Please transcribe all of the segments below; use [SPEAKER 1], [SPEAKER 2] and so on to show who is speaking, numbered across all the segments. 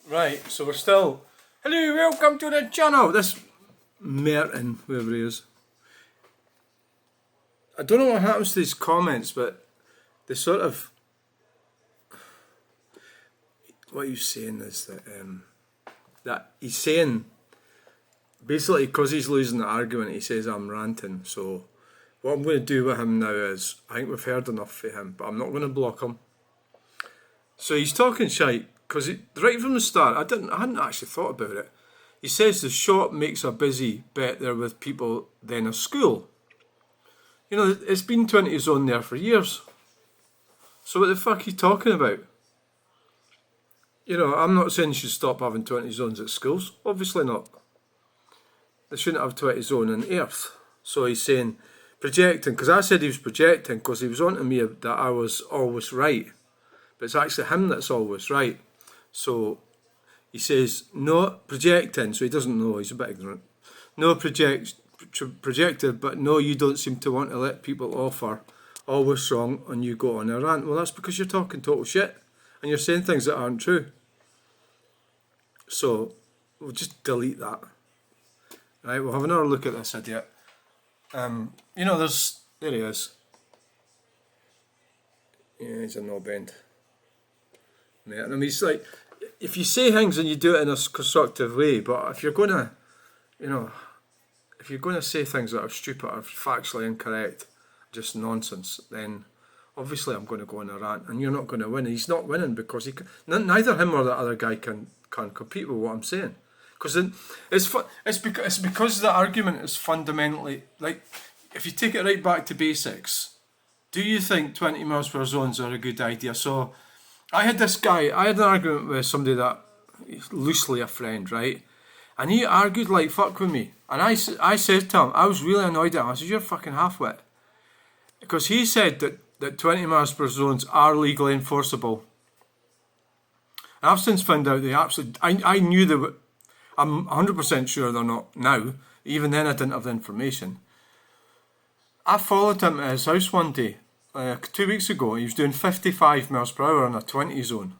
[SPEAKER 1] Right, so we're still... Hello, welcome to the channel! This MERTiiN, whoever he is. I don't know what happens to these comments, but they sort of... What he's saying is that he's saying... Basically, because he's losing the argument, he says I'm ranting. So what I'm going to do with him now is, I think we've heard enough for him, but I'm not going to block him. So he's talking shite, because right from the start, I hadn't actually thought about it. He says the shop makes a busy better with people than a school. You know, it's been 20 zone there for years. So what the fuck are you talking about? You know, I'm not saying you should stop having 20 zones at schools. Obviously not. They shouldn't have 20 zone on earth. So he's saying projecting, because I said he was projecting because he was on to me that I was always right. But it's actually him that's always right. So he says, no projecting, so he doesn't know, he's a bit ignorant. No projected, but no, you don't seem to want to let people offer always wrong and you go on a rant. Well, that's because you're talking total shit and you're saying things that aren't true. So we'll just delete that. Right, we'll have another look at this idiot. You know, there he is. Yeah, he's a no-bend. Yeah, I mean, it's like, if you say things and you do it in a constructive way, but if you're going to, you know, if you're going to say things that are stupid or factually incorrect, just nonsense, then obviously I'm going to go on a rant and you're not going to win. He's not winning because neither him or the other guy can compete with what I'm saying. Because it's because the argument is fundamentally, like, if you take it right back to basics, do you think 20 miles per zones are a good idea? So I had an argument with somebody that is loosely a friend, right? And he argued like fuck with me. And I said to him, I was really annoyed at him. I said, you're fucking half-wit. Because he said that 20 miles per zones are legally enforceable. And I've since found out they absolutely... I knew they were... I'm 100% sure they're not now. Even then I didn't have the information. I followed him at his house one day. 2 weeks ago, he was doing 55 miles per hour on a 20 zone.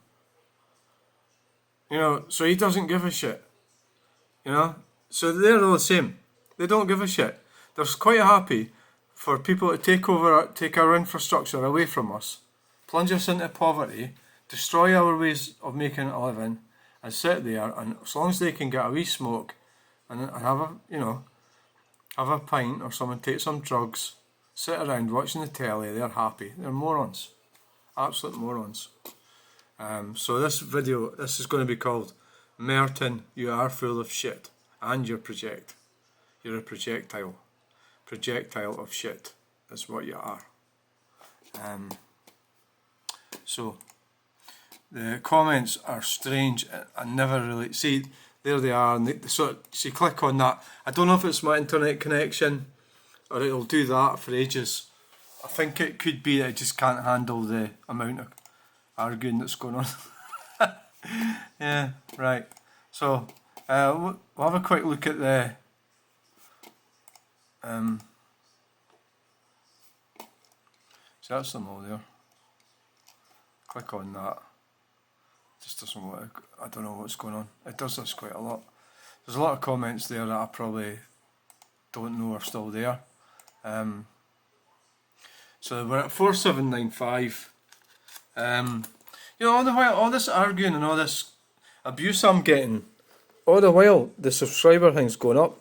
[SPEAKER 1] You know, so he doesn't give a shit. You know, so they're all the same. They don't give a shit. They're quite happy for people to take our infrastructure away from us, plunge us into poverty, destroy our ways of making a living, and sit there, and as long as they can get a wee smoke and have a pint or something, take some drugs, sit around watching the telly, they're happy. They're morons. Absolute morons. So this is going to be called MERTiiN, you are full of shit. And you're a projectile. Projectile of shit is what you are. So the comments are strange. I never really... See, there they are. And see, click on that. I don't know if it's my internet connection or it'll do that for ages. I think it could be that it just can't handle the amount of arguing that's going on. Yeah, right. So, we'll have a quick look at the... See, that's them all there. Click on that. Just doesn't work. I don't know what's going on. It does this quite a lot. There's a lot of comments there that I probably don't know are still there. So we're at 4795. You know, all the while, all this arguing and all this abuse I'm getting, all the while the subscriber thing's going up.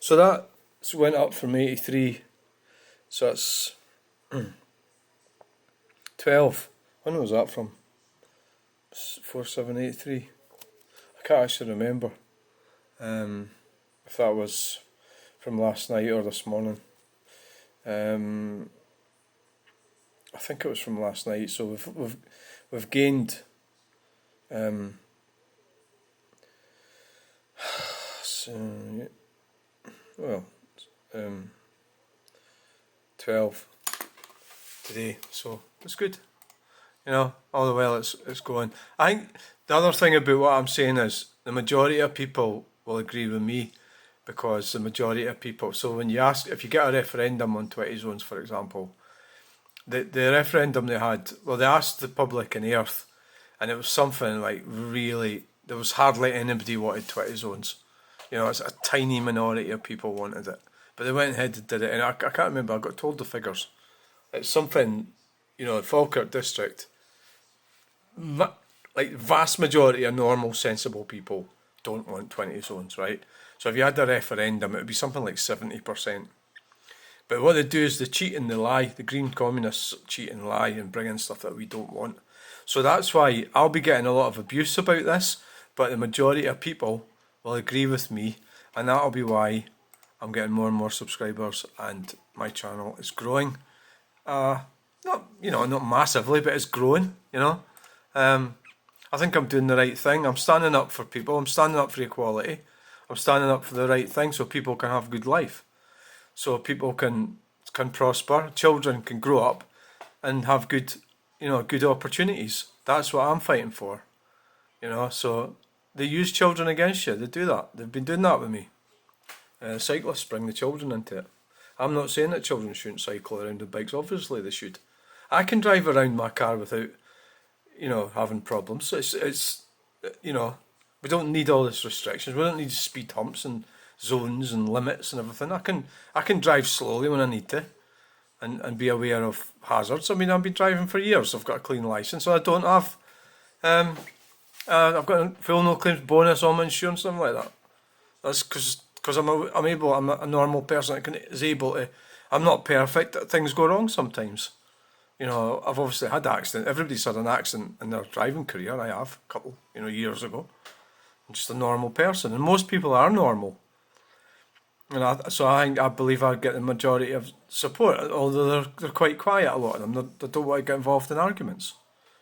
[SPEAKER 1] So that went up from 83. So that's 12. When was that from? 4783. I can't actually remember if that was from last night or this morning. I think it was from last night. So we've gained 12 today. So it's good. You know, all the while it's going. I think the other thing about what I'm saying is the majority of people will agree with me, because the majority of people... So when you ask, if you get a referendum on 20 zones, for example, the referendum they had, well, they asked the public in Earth, and it was something like really there was hardly anybody wanted 20 zones. You know, it's a tiny minority of people wanted it. But they went ahead and did it, and I can't remember, I got told the figures. It's something, you know, Falkirk district, like vast majority of normal, sensible people don't want 20 zones, right? So if you had a referendum, it would be something like 70%. But what they do is they cheat and they lie. The Green Communists cheat and lie and bring in stuff that we don't want. So that's why I'll be getting a lot of abuse about this, but the majority of people will agree with me, and that'll be why I'm getting more and more subscribers and my channel is growing. Not massively, but it's growing, you know. I think I'm doing the right thing. I'm standing up for people. I'm standing up for equality. I'm standing up for the right thing so people can have a good life. So people can prosper. Children can grow up and have good opportunities. That's what I'm fighting for. You know, so they use children against you. They do that. They've been doing that with me. Cyclists bring the children into it. I'm not saying that children shouldn't cycle around with bikes. Obviously they should. I can drive around my car without, having problems. It's we don't need all this restrictions. We don't need speed humps and zones and limits and everything. I can drive slowly when I need to, and be aware of hazards. I mean, I've been driving for years. I've got a clean licence, so I don't have. I've got a full no claims bonus on my insurance, something like that. That's because I'm a normal person that is able to. I'm not perfect. Things go wrong sometimes. You know, I've obviously had accident. Everybody's had an accident in their driving career. I have a couple, years ago. I'm just a normal person, and most people are normal. And I believe I get the majority of support, although they're quite quiet. A lot of them. They don't want to get involved in arguments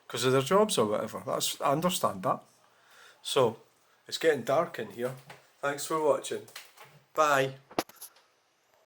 [SPEAKER 1] because of their jobs or whatever. I understand that. So it's getting dark in here. Thanks for watching. Bye.